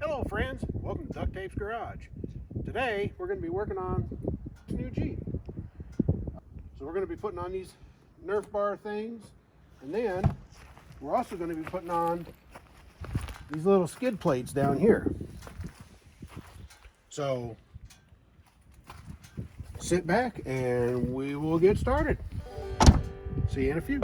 Hello friends, welcome to Duct Tape's Garage. Today we're going to be working on this new Jeep. So we're going to be putting on these Nerf bar things, and then we're also going to be putting on these little skid plates down here. So sit back and we will get started. See you in a few.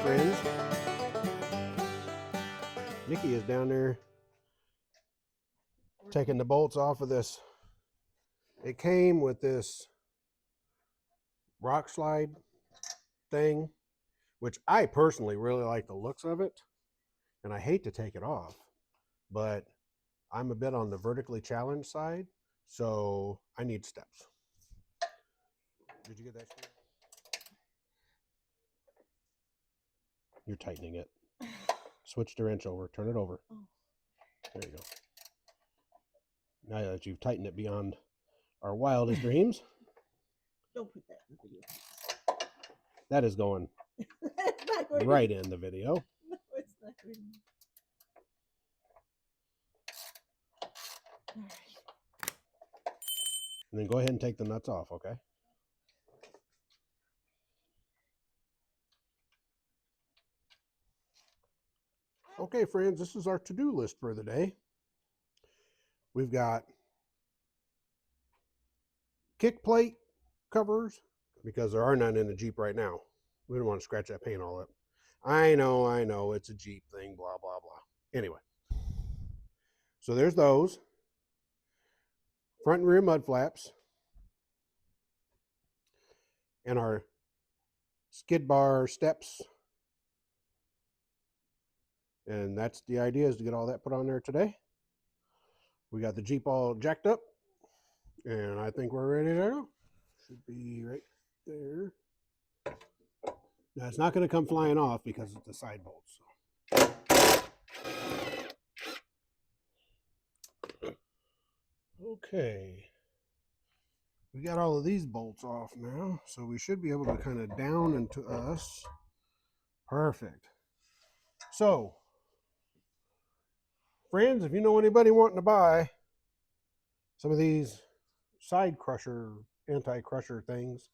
Friends, Nikki is down there taking the bolts off of this. It came with this rock slide thing, which I personally really like the looks of it, and I hate to take it off, but I'm a bit on the vertically challenged side, so I need steps. Did you get that? You're tightening it. Switch the wrench over. Turn it over. There you go. Now that you've tightened it beyond our wildest dreams. Don't put that in the video. That is going right in the video. No, it's not going. All right. And then go ahead and take the nuts off, okay? Okay, friends, this is our to-do list for the day. We've got kick plate covers, because there are none in the Jeep right now. We don't want to scratch that paint all up. I know, it's a Jeep thing, blah, blah, blah. Anyway, so there's those. Front and rear mud flaps. And our skid bar steps. And that's the idea, is to get all that put on there today. We got the Jeep all jacked up, and I think we're ready to go. Should be right there. Now it's not going to come flying off because it's the side bolts. So. Okay. We got all of these bolts off now, so we should be able to kind of down into us. Perfect. So, friends, if you know anybody wanting to buy some of these side crusher, anti-crusher things,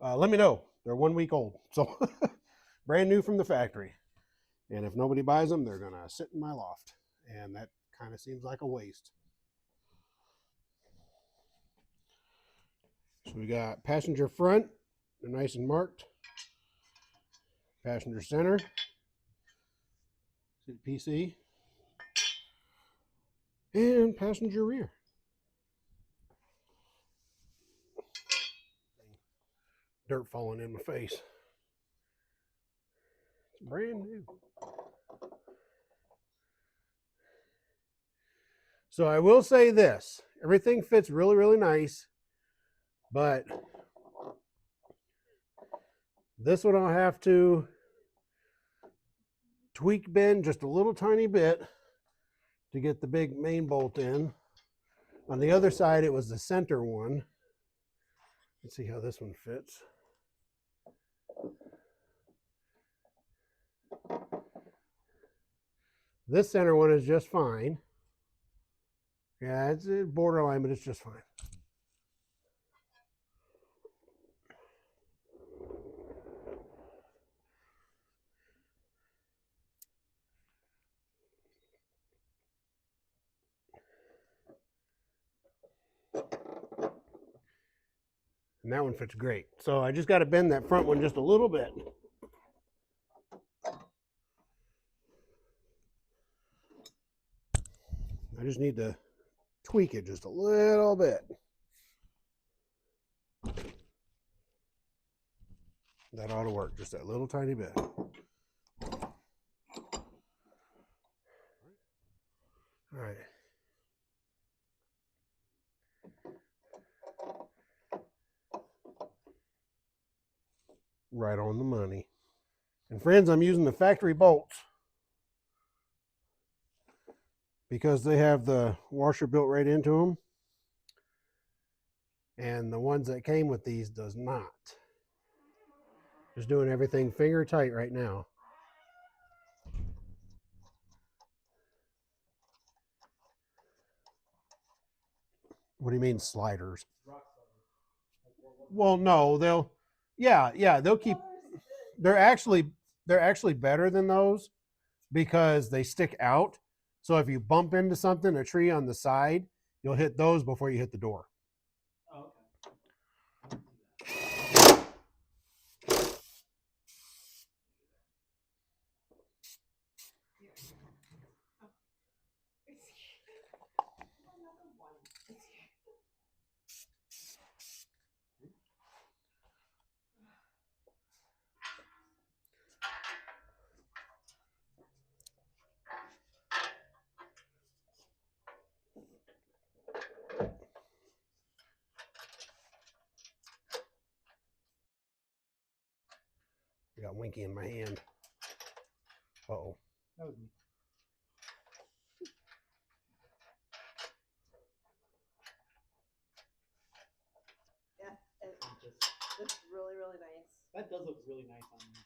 let me know. They're 1 week old, so brand new from the factory. And if nobody buys them, they're gonna sit in my loft, and that kind of seems like a waste. So we got passenger front, they're nice and marked. Passenger center, PC, and passenger rear. Dirt falling in my face. It's brand new. So I will say this, everything fits really, really nice, but this one I'll have to tweak bend just a little tiny bit to get the big main bolt in. On the other side, it was the center one. Let's see how this one fits. This center one is just fine. Yeah, it's borderline, but it's just fine. And that one fits great. So I just got to bend that front one just a little bit. I just need to tweak it just a little bit. That ought to work, just that little tiny bit. All right. Right on the money. And friends, I'm using the factory bolts because they have the washer built right into them. And the ones that came with these does not. Just doing everything finger tight right now. What do you mean sliders? Well, no, they'll they'll keep they're actually better than those because they stick out. So if you bump into something, a tree on the side, you'll hit those before you hit the door. Oh, okay. I got Winky in my hand. Uh-oh. That was me. Yeah, it looks really, really nice. That does look really nice on me.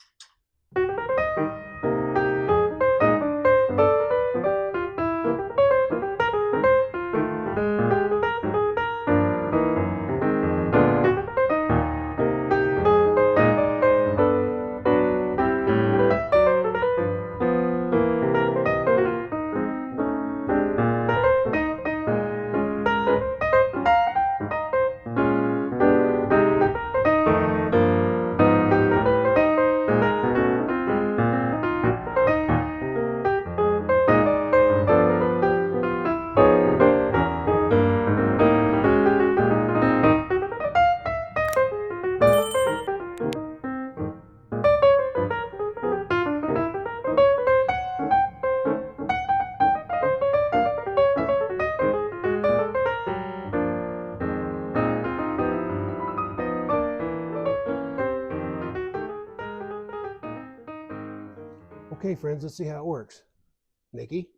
Okay, friends, let's see how it works. Nikki?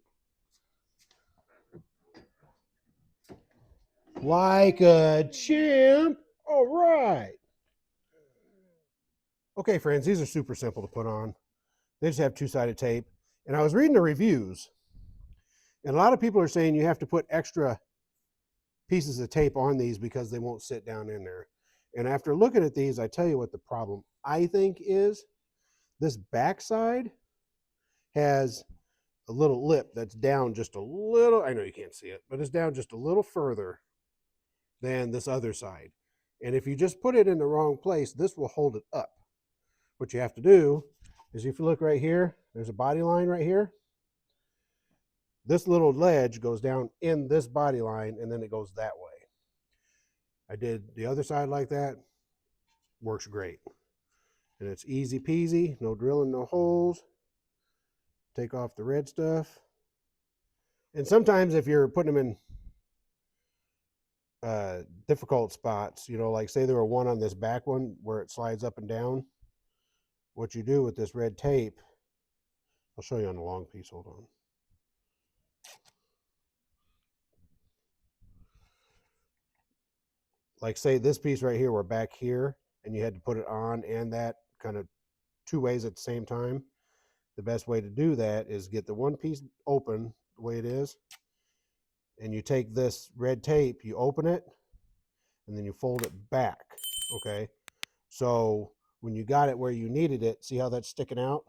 Like a champ. All right. Okay, friends, these are super simple to put on. They just have two-sided tape. And I was reading the reviews, and a lot of people are saying you have to put extra pieces of tape on these because they won't sit down in there. And after looking at these, I tell you what the problem I think is. This backside has a little lip that's down just a little. I know you can't see it, but it's down just a little further than this other side. And if you just put it in the wrong place, this will hold it up. What you have to do is if you look right here, there's a body line right here. This little ledge goes down in this body line and then it goes that way. I did the other side like that. Works great. And it's easy peasy, no drilling, no holes. Take off the red stuff. And sometimes if you're putting them in difficult spots, you know, like say there were one on this back one where it slides up and down, what you do with this red tape, I'll show you on the long piece, hold on. Like say this piece right here, we're back here and you had to put it on and that kind of two ways at the same time. the best way to do that is get the one piece open the way it is, and you take this red tape, you open it, and then you fold it back, okay? So when you got it where you needed it, see how that's sticking out?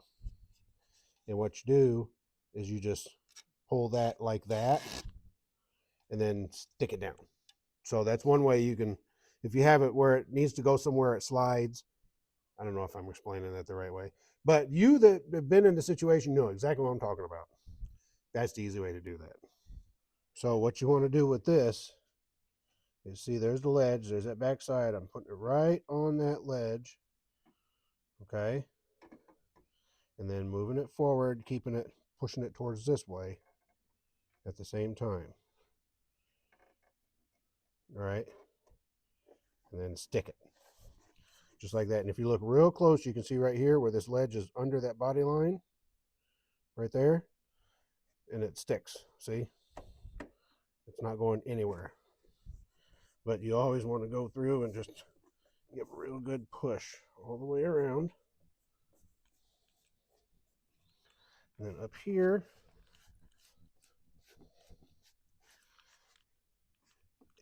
And what you do is you just pull that like that and then stick it down. So that's one way you can, if you have it where it needs to go somewhere, it slides. I don't know if I'm explaining that the right way, but you that have been in the situation know exactly what I'm talking about. That's the easy way to do that. So what you want to do with this is, see, there's the ledge, there's that back side. I'm putting it right on that ledge, okay? And then moving it forward, keeping it, pushing it towards this way at the same time. All right? And then stick it. Just like that. And if you look real close, you can see right here where this ledge is under that body line, right there, and it sticks, see? It's not going anywhere. But you always want to go through and just give a real good push all the way around. And then up here,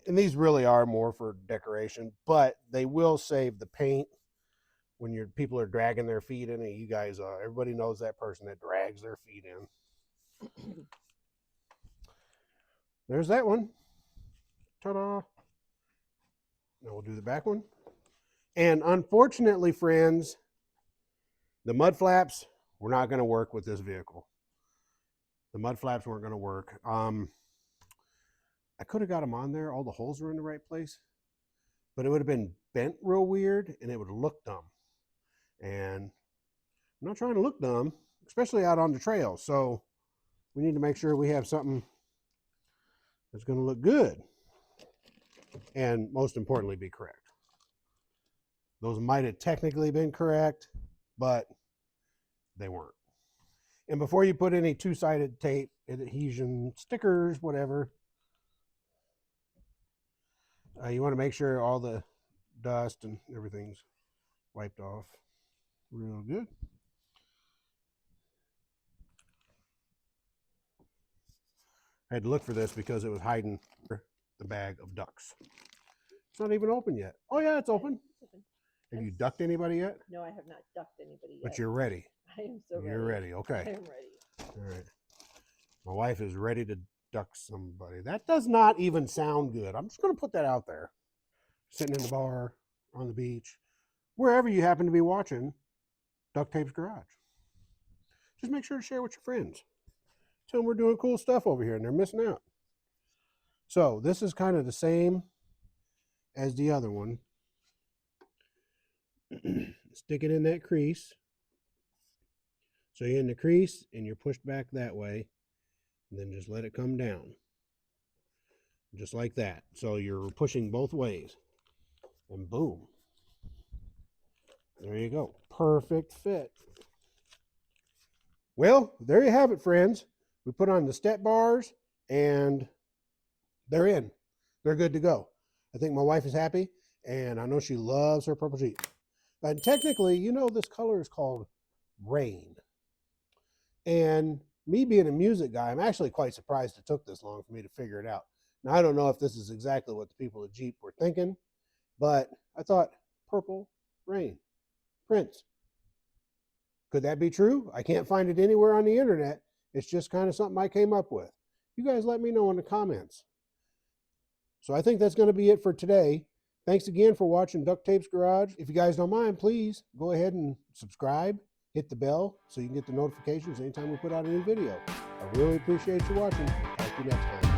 and these really are more for decoration, but they will save the paint when your people are dragging their feet in it. You guys, everybody knows that person that drags their feet in. There's that one. Ta-da. Now we'll do the back one. And unfortunately, friends, the mud flaps were not going to work with this vehicle. The mud flaps weren't going to work. I could have got them on there. All the holes were in the right place, but it would have been bent real weird and it would have looked dumb. And I'm not trying to look dumb, especially out on the trail. So we need to make sure we have something that's going to look good and, most importantly, be correct. Those might have technically been correct, but they weren't. And before you put any two-sided tape, adhesion, stickers, whatever, you want to make sure all the dust and everything's wiped off real good. I had to look for this because it was hiding the bag of ducks. It's not even open yet. Oh yeah, it's open. It's open. Have you ducked anybody yet? No, I have not ducked anybody yet. But you're ready. I am so ready. You're ready. Okay. I am ready. All right. My wife is ready to duck somebody. That does not even sound good. I'm just going to put that out there. Sitting in the bar, on the beach, wherever you happen to be watching Duct Tape's Garage. Just make sure to share with your friends. Tell them we're doing cool stuff over here and they're missing out. So this is kind of the same as the other one. Stick it in that crease. So you're in the crease and you're pushed back that way. And then just let it come down. Just like that. So you're pushing both ways. And boom. There you go. Perfect fit. Well, there you have it, friends. We put on the step bars and they're in. They're good to go. I think my wife is happy and I know she loves her purple Jeep. And technically, you know, this color is called Rain. And me being a music guy, I'm actually quite surprised it took this long for me to figure it out. Now, I don't know if this is exactly what the people at Jeep were thinking, but I thought purple rain, Prince. Could that be true? I can't find it anywhere on the internet. It's just kind of something I came up with. You guys let me know in the comments. So I think that's going to be it for today. Thanks again for watching Duct Tape's Garage. If you guys don't mind, please go ahead and subscribe, hit the bell so you can get the notifications anytime we put out a new video. I really appreciate you watching. Talk to you next time.